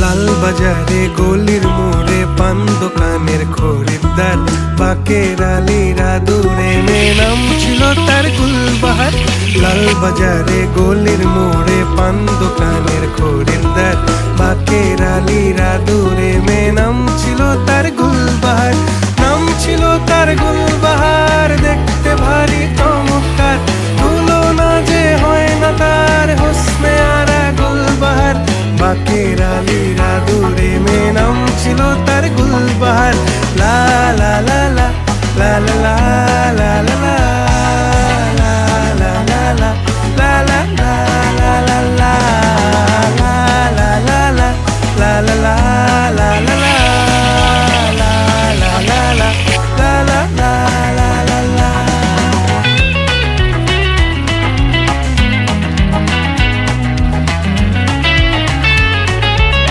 লাল বাজারে গলির মোড়ে পান দোকানের খরিদ্দার, বাকের আলীরা দূরে মেয়ে নাম ছিল তার গুলবাহার। লাল বাজারে গলির মোড়ে পান দোকানের খরিদ্দার, বাকের আলীরা দূরে মেয়ে নাম ছিল তার গুলবাহার। নাম ছিল তার গুলবাহার, দেখতে ভারী চমৎকার, তুলনা যে হয় না তার হোসনে আরা গুলবাহার। বাকের আলীরা দূরে মেয়ে নাম ছিল তার গুলবাহার। লা লা লা লা লা লা লা লা লা।